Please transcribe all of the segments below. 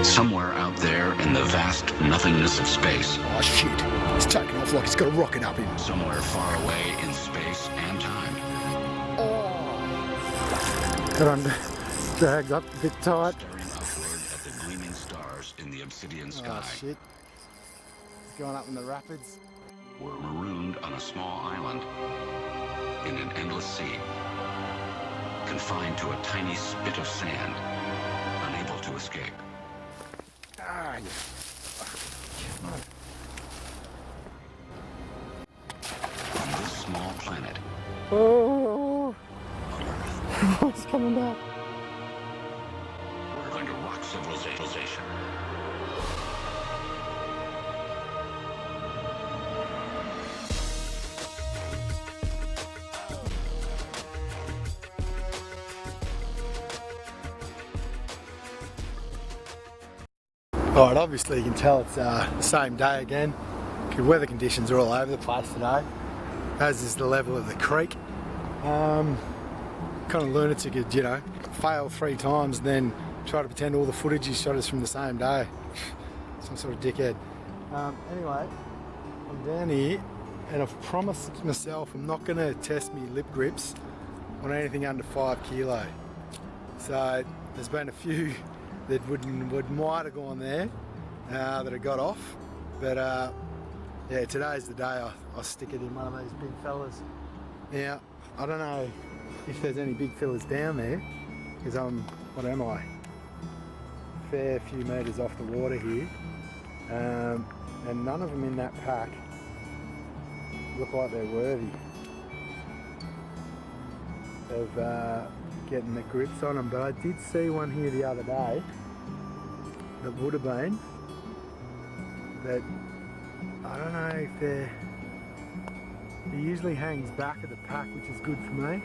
Somewhere out there in the vast nothingness of space. Oh shit, it's taking off like it's got a rocket up him. Somewhere far away in space and time. Got on, dragged up a bit tight. Staring upward at the gleaming stars in the obsidian sky. Oh shit, it's going up in the rapids. We're marooned on a small island in an endless sea, confined to a tiny spit of sand, unable to escape. Ah, yeah. On this small planet, Oh, it's coming back. we're going to rock civilization. Alright, obviously you can tell it's the same day again. Good weather conditions are all over the place today, as is the level of the creek. Kind of lunatic, you know, fail 3 times and then try to pretend all the footage you shot is from the same day. Some sort of dickhead. Anyway, I'm down here and I've promised myself I'm not going to test me lip grips on anything under 5 kilo. So there's been a few that might have gone there that I got off, but yeah, today's the day I'll stick it in one of these big fellas. Now I don't know if there's any big fellas down there, because what am I, fair few metres off the water here, and none of them in that pack look like they're worthy of getting the grips on them. But I did see one here the other day that would have been, that I don't know if it usually hangs back at the pack, which is good for me.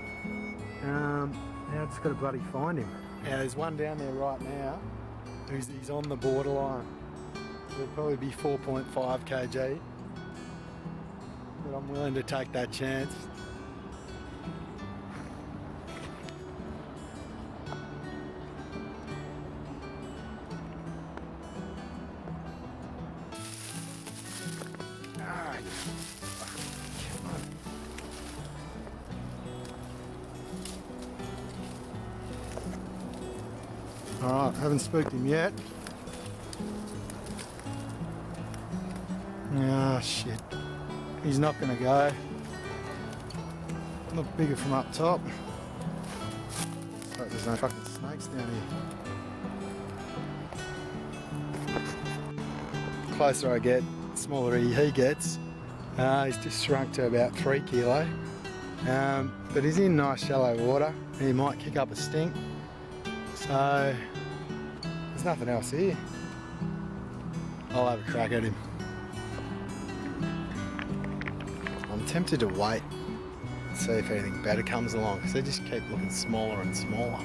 Now I just got to bloody find him. Now there's one down there right now he's on the borderline. It'll probably be 4.5 kg, but I'm willing to take that chance. Alright, haven't spooked him yet. Ah, shit. He's not gonna go. Look bigger from up top. There's no fucking snakes down here. The closer I get, the smaller he gets. He's just shrunk to about 3 kilo. But he's in nice shallow water. He might kick up a stink. So there's nothing else here. I'll have a crack at him. I'm tempted to wait and see if anything better comes along, because they just keep looking smaller and smaller.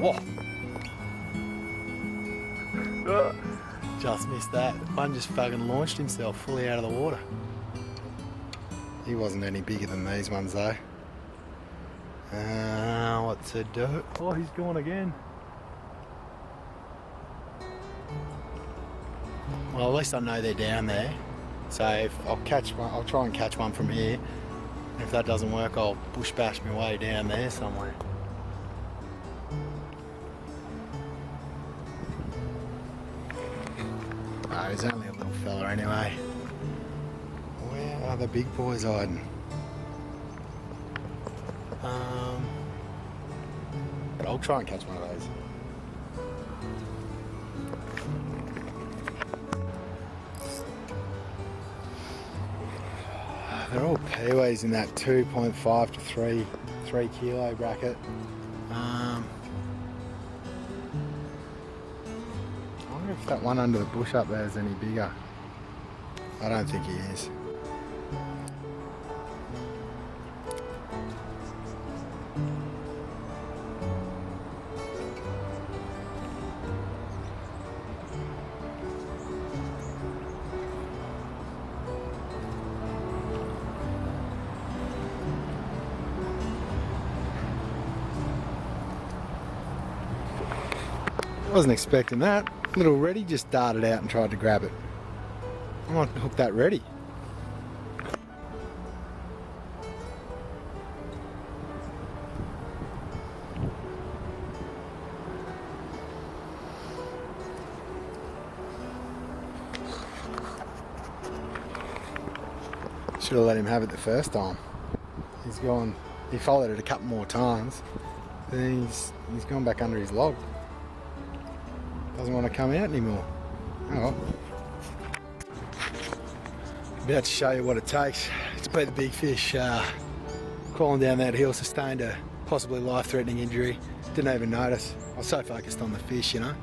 Whoa! Just missed that. One just fucking launched himself fully out of the water. He wasn't any bigger than these ones though. What to do? Oh, he's gone again. Well, at least I know they're down there. So if I'll catch one, I'll try and catch one from here. And if that doesn't work, I'll bush bash my way down there somewhere. Oh, he's only a little fella anyway. Where are the big boys hiding? But I'll try and catch one of those. They're all peewees in that 2.5 to 3 kilo bracket. I wonder if that one under the bush up there is any bigger. I don't think he is. Wasn't expecting that. Little Reddy just darted out and tried to grab it. I might hook that Reddy. Should have let him have it the first time. He's gone. He followed it a couple more times. Then he's gone back under his log. Doesn't want to come out anymore. Oh well. About to show you what it takes to beat the big fish. Crawling down that hill, sustained a possibly life-threatening injury. Didn't even notice. I was so focused on the fish, you know.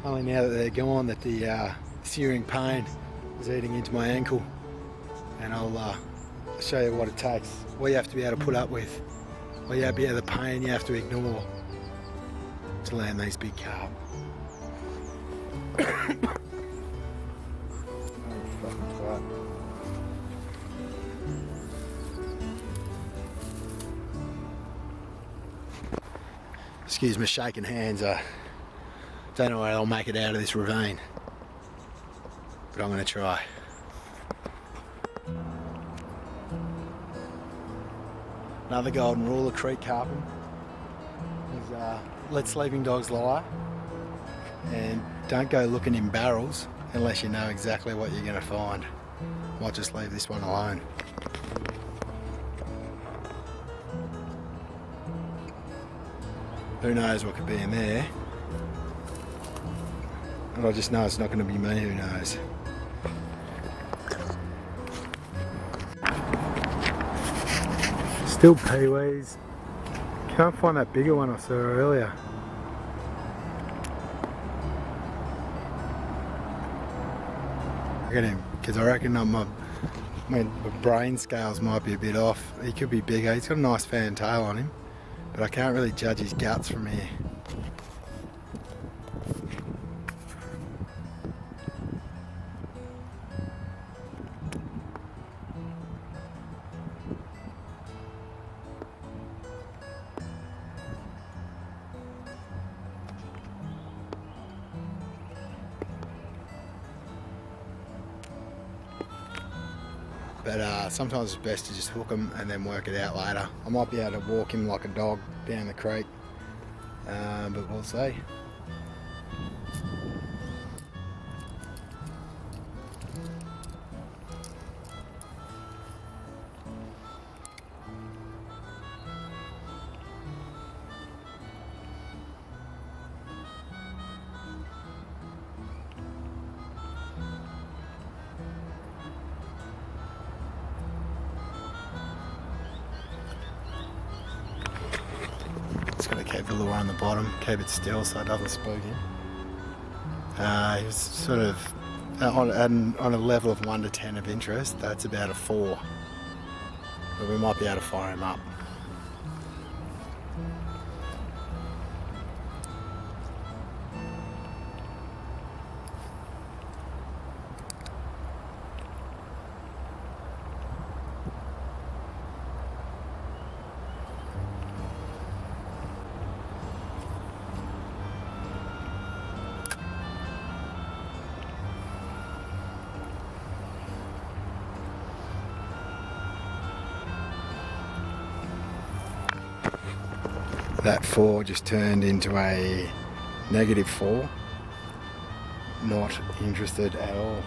Only now that they're gone that the searing pain is eating into my ankle. And I'll show you what it takes, what you have to be able to put up with, what you have to be able to pain you have to ignore to land these big carp. Excuse me, shaking hands. I don't know how I'll make it out of this ravine, but I'm going to try. Another golden rule of creek carping is let sleeping dogs lie, and don't go looking in barrels unless you know exactly what you're going to find. Might just leave this one alone. Who knows what could be in there? And I just know it's not going to be me, who knows. Still peewees. Can't find that bigger one I saw earlier. Look at him, because I reckon my brain scales might be a bit off. He could be bigger. He's got a nice fan tail on him, but I can't really judge his guts from here. But sometimes it's best to just hook him and then work it out later. I might be able to walk him like a dog down the creek, but we'll see. Just got to keep the lure on the bottom, keep it still so it doesn't spook him. He was sort of on a level of 1 to 10 of interest. That's about a 4, but we might be able to fire him up. That 4 just turned into a -4. Not interested at all.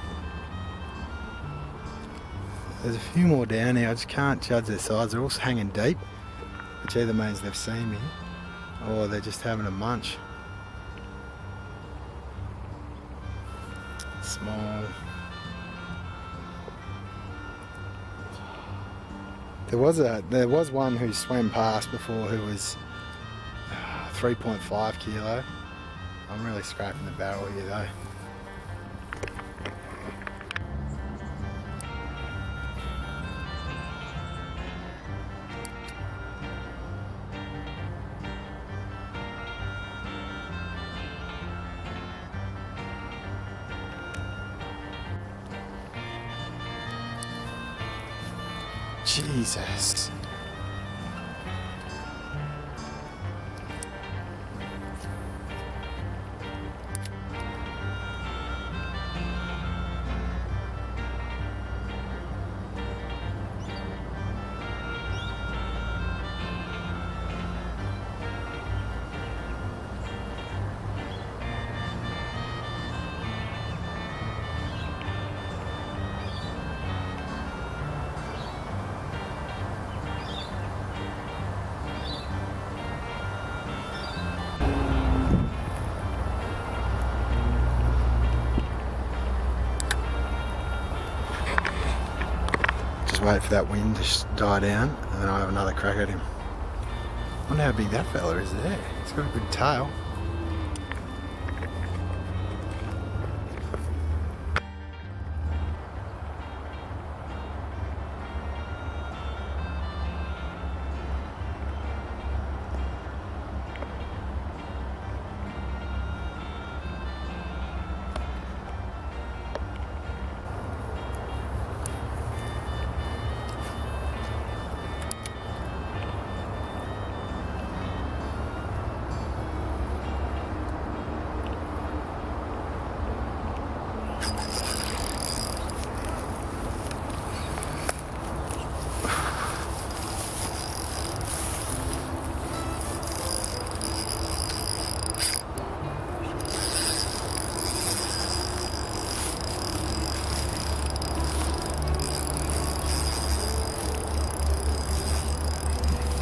There's a few more down here. I just can't judge their size. They're all hanging deep, which either means they've seen me or they're just having a munch. Small. There was one who swam past before who was 3.5 kilo. I'm really scraping the barrel here though. Jesus. wait for that wind to die down, and then I'll have another crack at him. I wonder how big that fella is there. He's got a good tail.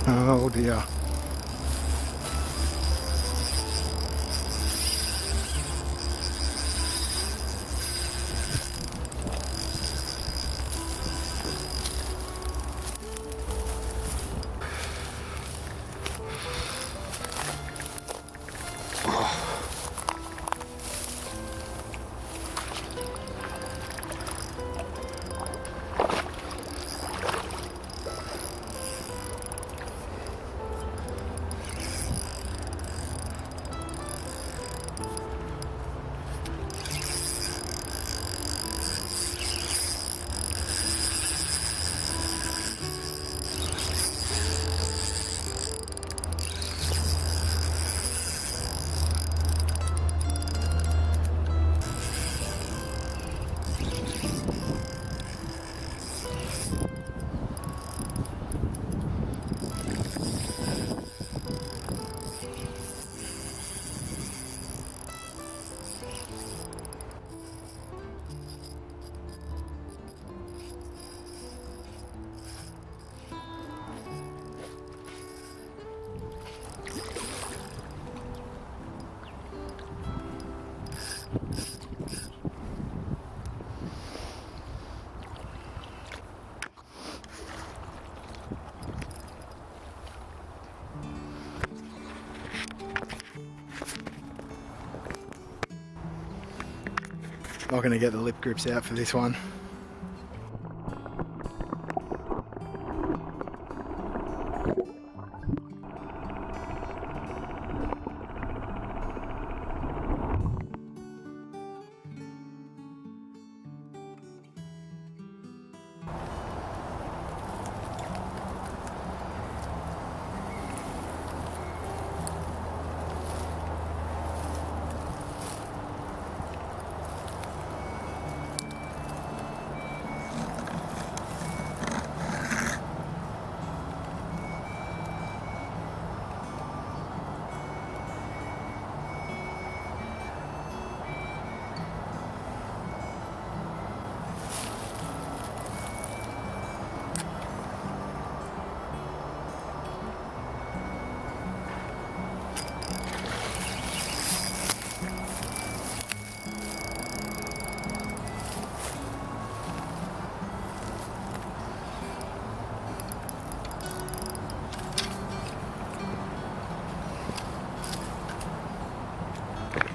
Oh dear. Not going to get the lip grips out for this one.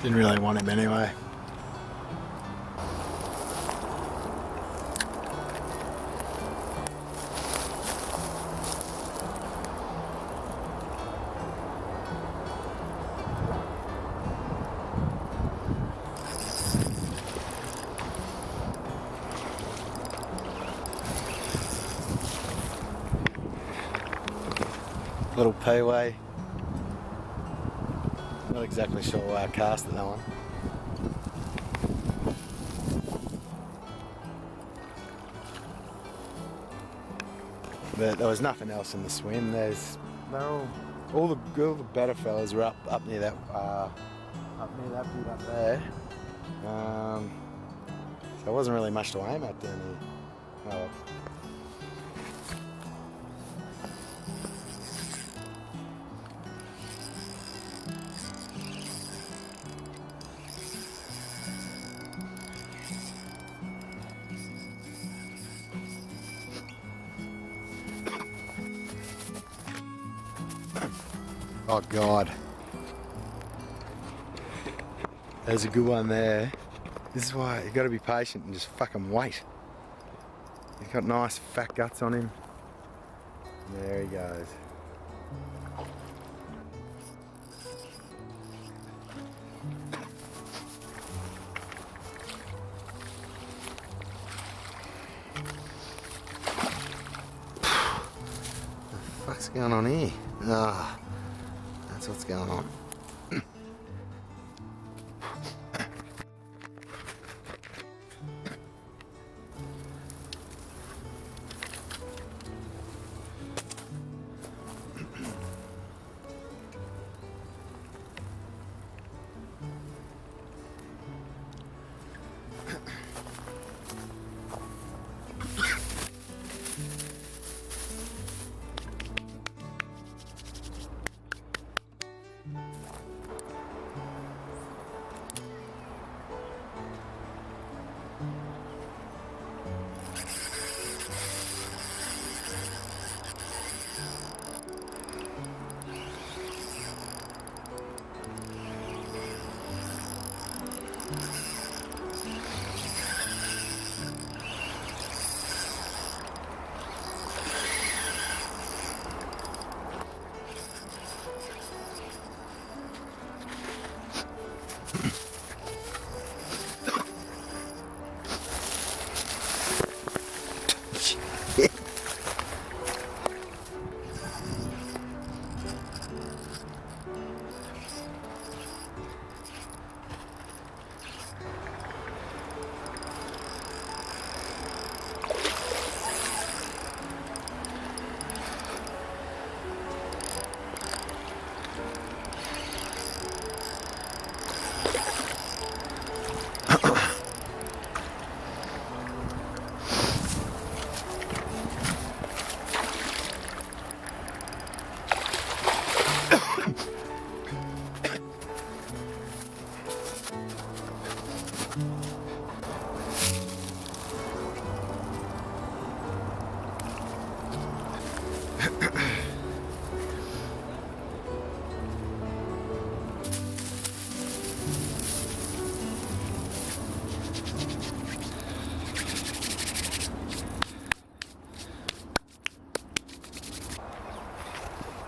Didn't really want him anyway. Little peewee. Not exactly sure why I cast it that one. But there was nothing else in the swim. They're all the better fellas were up near that bit up there. So there wasn't really much to aim at down here. Oh well. Oh God. There's a good one there. This is why you got to be patient and just fucking wait. He's got nice fat guts on him. And there he goes. What's going on here? Ah, that's what's going on.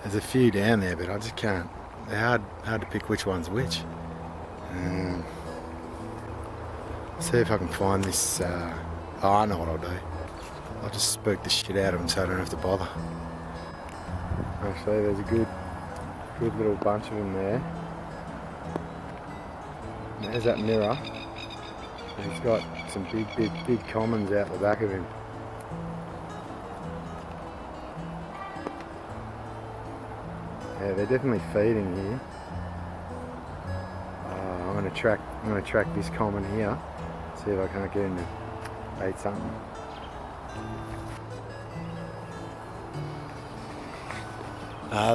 There's a few down there, but I just can't. They're hard to pick which one's which. See if I can find this. Oh, I know what I'll do. I'll just spook the shit out of them so I don't have to bother. Actually, there's a good little bunch of them there. And there's that mirror. And he's got some big commons out the back of him. Yeah, they're definitely feeding here. I'm gonna track this common here. See if I can't get him to eat something.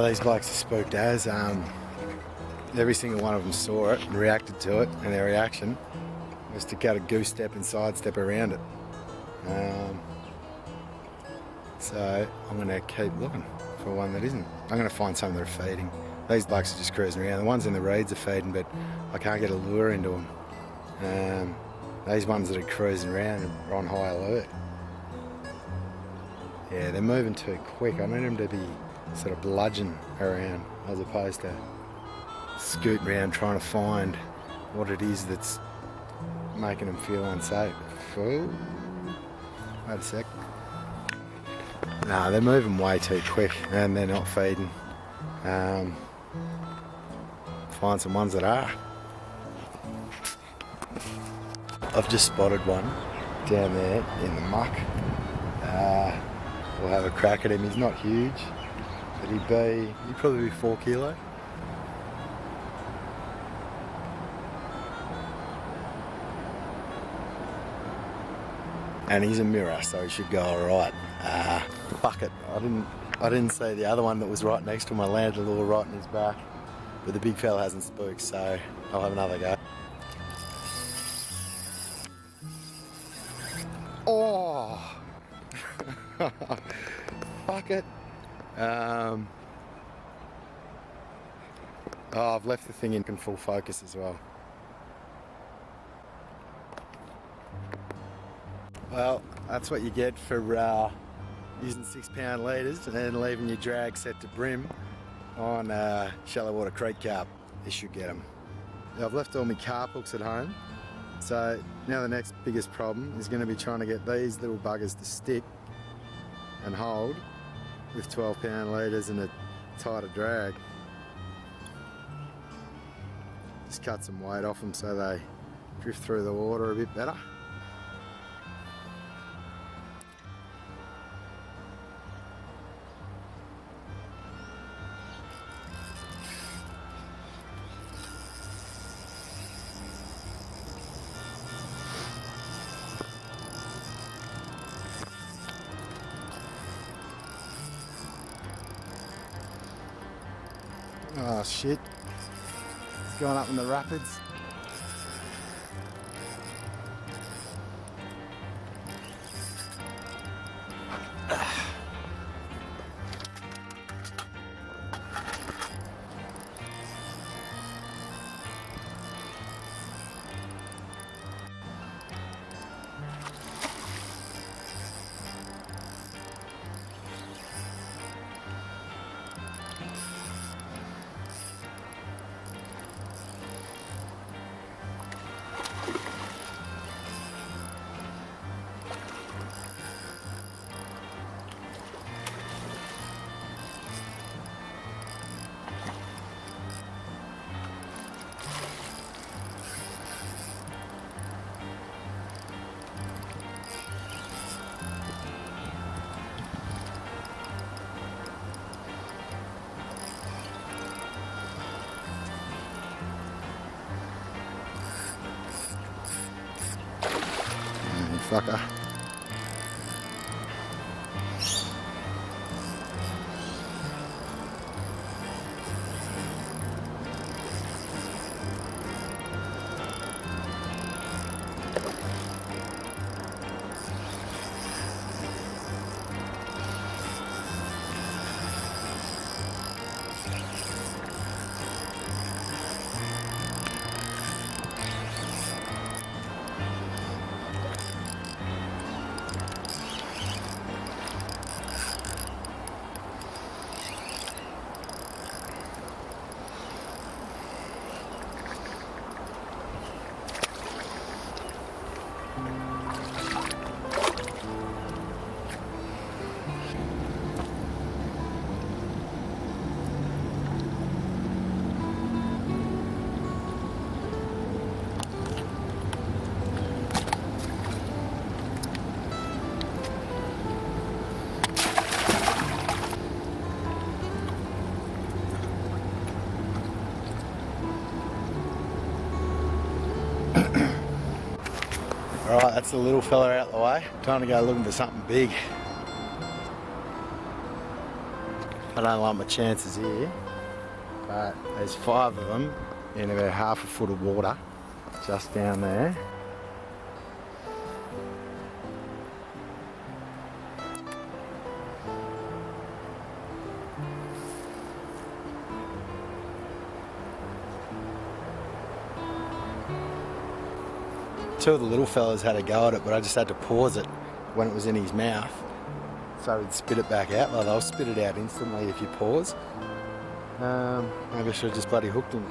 These blokes are spooked as. Every single one of them saw it and reacted to it, and their reaction was to cut a goose step and sidestep around it. So I'm going to keep looking for one that isn't. I'm going to find some that are feeding. These blokes are just cruising around. The ones in the reeds are feeding, but I can't get a lure into them. These ones that are cruising around are on high alert. Yeah, they're moving too quick. I need them to be sort of bludgeon around as opposed to scoot around trying to find what it is that's making them feel unsafe. Oh, wait a sec. No, they're moving way too quick and they're not feeding. Find some ones that are. I've just spotted one down there in the muck. We'll have a crack at him. He's not huge, but he'd probably be 4 kilo. And he's a mirror, so he should go alright. Fuck it. I didn't see the other one that was right next to him. I landed a little right in his back. But the big fella hasn't spooked, so I'll have another go. Oh! Fuck it. Oh, I've left the thing in full focus as well. Well, that's what you get for using 6 pound leaders and then leaving your drag set to brim on shallow water creek carp. You should get them. I've left all my carp hooks at home, so now the next biggest problem is going to be trying to get these little buggers to stick and hold with 12 pound leaders and a tighter drag. Just cut some weight off them so they drift through the water a bit better. Oh shit, it's going up in the rapids. Fucker. Alright, that's the little fella out the way. Time to go looking for something big. I don't like my chances here, but there's 5 of them in about half a foot of water just down there. Two of the little fellas had a go at it, but I just had to pause it when it was in his mouth so he'd spit it back out. Well, they'll spit it out instantly if you pause. Maybe I should have just bloody hooked him.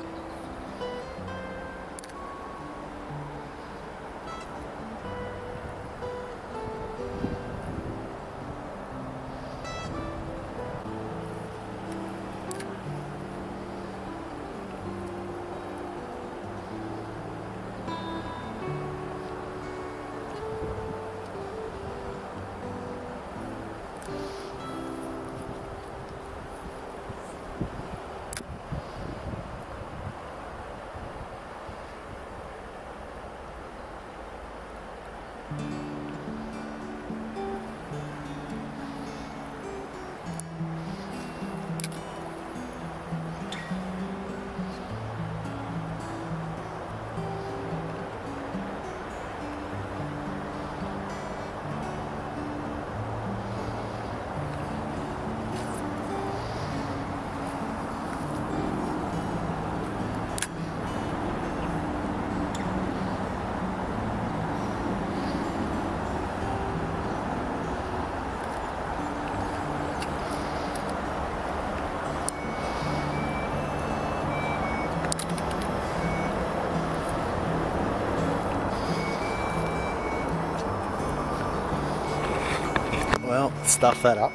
now stuff that up.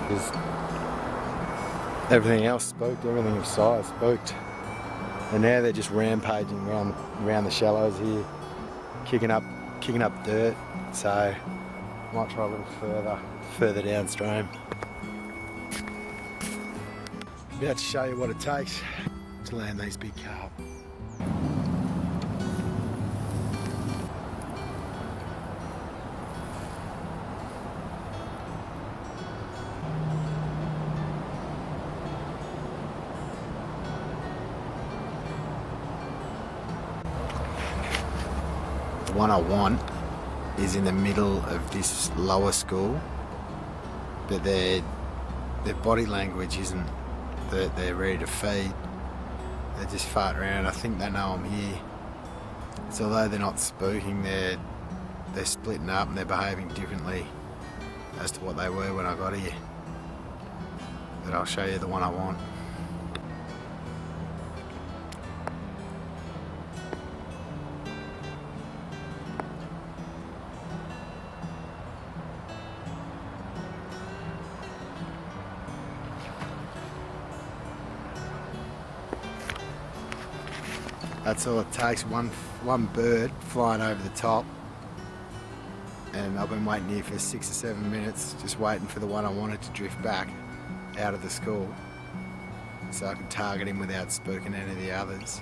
Because everything else spooked, everything of size spooked. And now they're just rampaging around the shallows here, kicking up dirt. So I might try a little further downstream. Be able to show you what it takes to land these big carp. The one I want is in the middle of this lower school, but their body language isn't that they're ready to feed. They just fart around. I think they know I'm here. So although they're not spooking, they're splitting up and they're behaving differently as to what they were when I got here. But I'll show you the one I want. That's all it takes, one bird flying over the top, and I've been waiting here for 6 or 7 minutes, just waiting for the one I wanted to drift back out of the school so I could target him without spooking any of the others.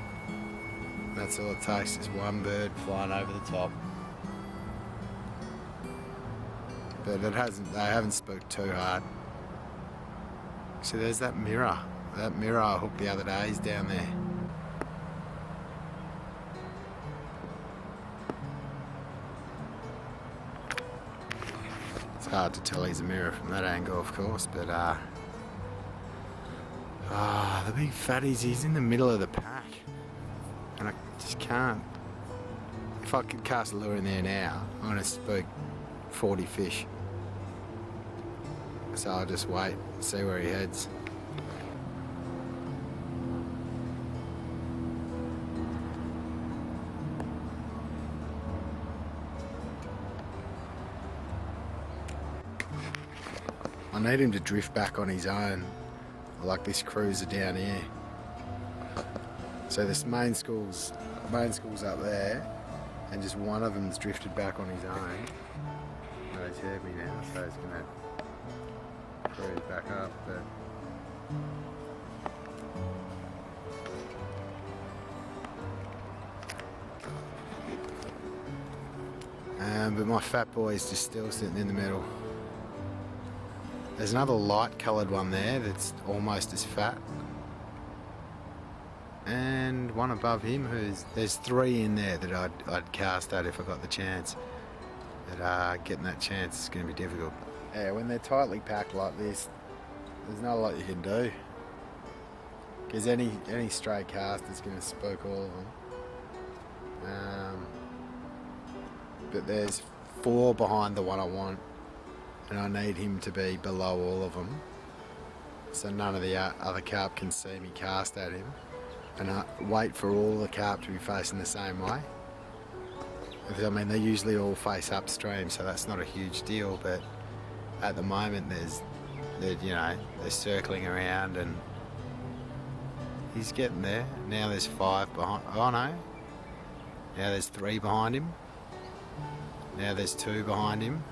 That's all it takes, just one bird flying over the top. But they haven't spooked too hard. So there's that mirror. That mirror I hooked the other day is down there. It's hard to tell he's a mirror from that angle, of course, but the big fatties, he's in the middle of the pack, and I just can't. If I could cast a lure in there now, I'm going to spook 40 fish. So I'll just wait and see where he heads. I need him to drift back on his own, like this cruiser down here. So this main school's up there, and just one of them's drifted back on his own. No, he's heard me now, so he's gonna cruise back up. But my fat boy is just still sitting in the middle. There's another light coloured one there that's almost as fat. And one above him there's 3 in there that I'd cast at if I got the chance. But getting that chance is going to be difficult. Yeah, when they're tightly packed like this, there's not a lot you can do. Because any stray cast is going to spook all of them. But there's 4 behind the one I want. And I need him to be below all of them, so none of the other carp can see me cast at him, and I wait for all the carp to be facing the same way. I mean, they usually all face upstream, so that's not a huge deal, but at the moment they're circling around, and he's getting there. Now there's 5 behind. Oh no, now there's 3 behind him. Now there's 2 behind him.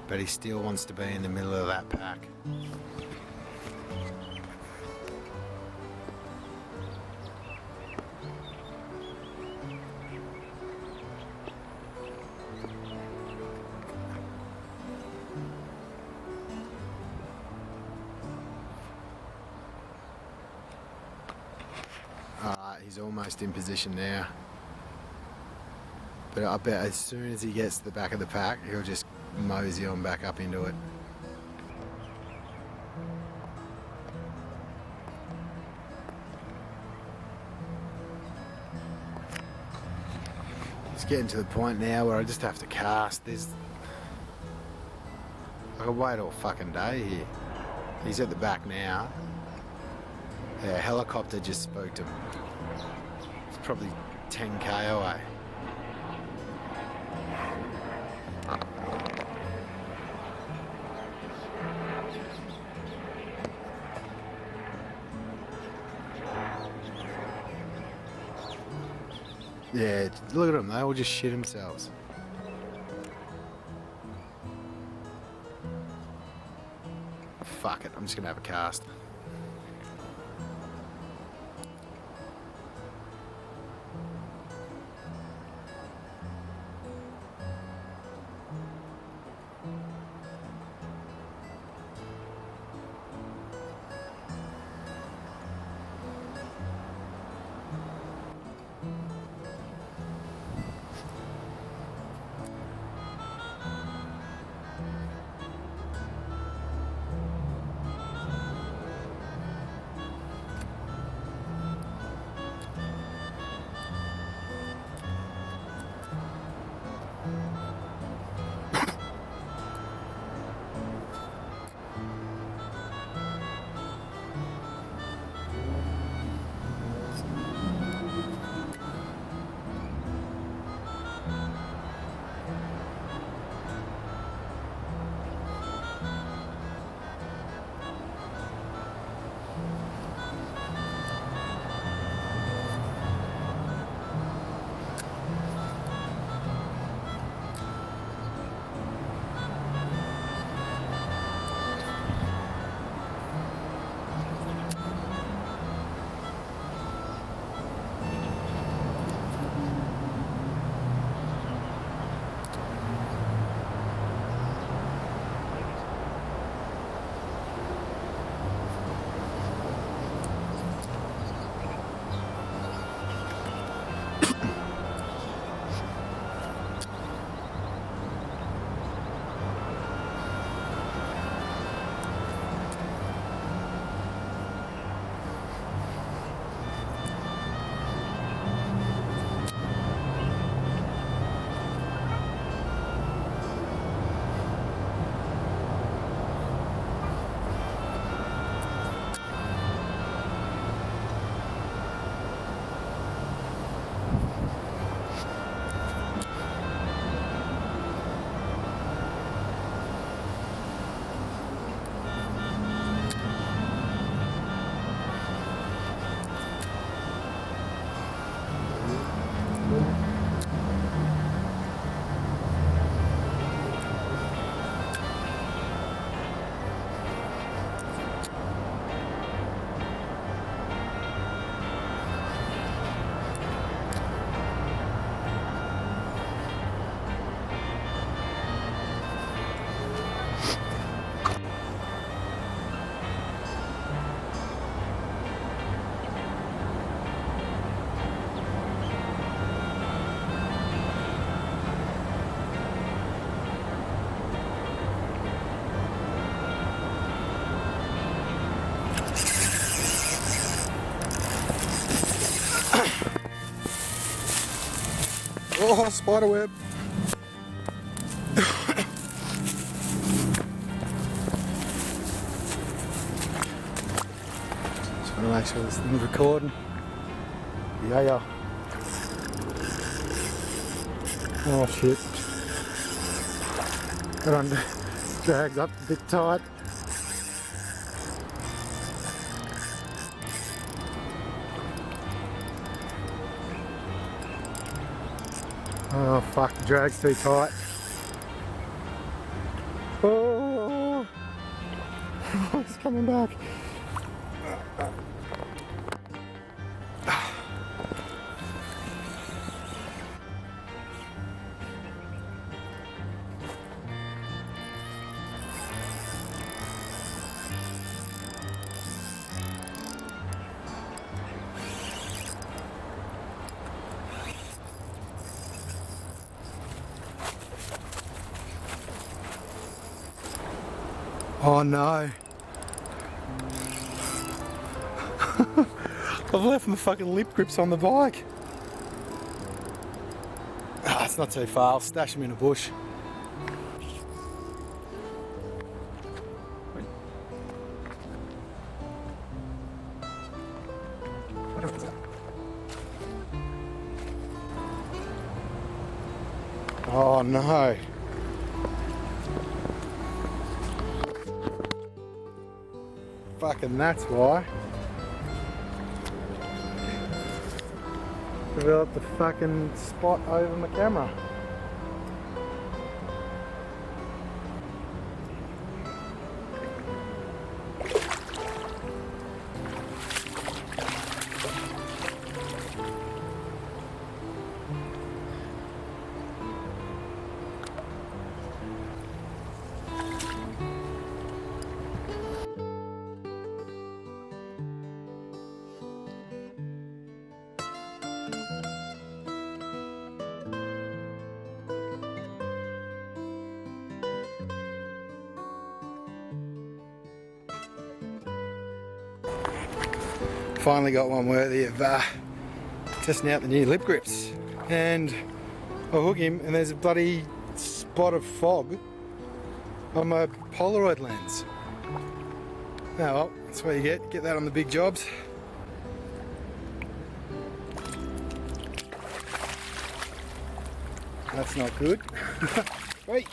But he still wants to be in the middle of that pack. Alright, he's almost in position now. But I bet as soon as he gets to the back of the pack, he'll just mosey on back up into it. It's getting to the point now where I just have to cast. I could wait all fucking day here. He's at the back now. Yeah, a helicopter just spooked him. It's probably 10k away. Yeah, look at them, they all just shit themselves. Fuck it, I'm just gonna have a cast. Oh, spider web. Just want to make sure this thing's recording. Yeah. Oh shit. Got on, dragged up a bit tight. Oh fuck, the drag's too tight. Oh, it's coming back. Oh no. I've left my fucking lip grips on the bike. Ah, it's not too far, I'll stash them in a bush. Oh no. Fucking that's why. developed the fucking spot over my camera. Finally got one worthy of testing out the new lip grips, and I hook him and there's a bloody spot of fog on my Polaroid lens. Oh well, that's what you get that on the big jobs. That's not good. Wait.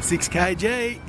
$6 kg.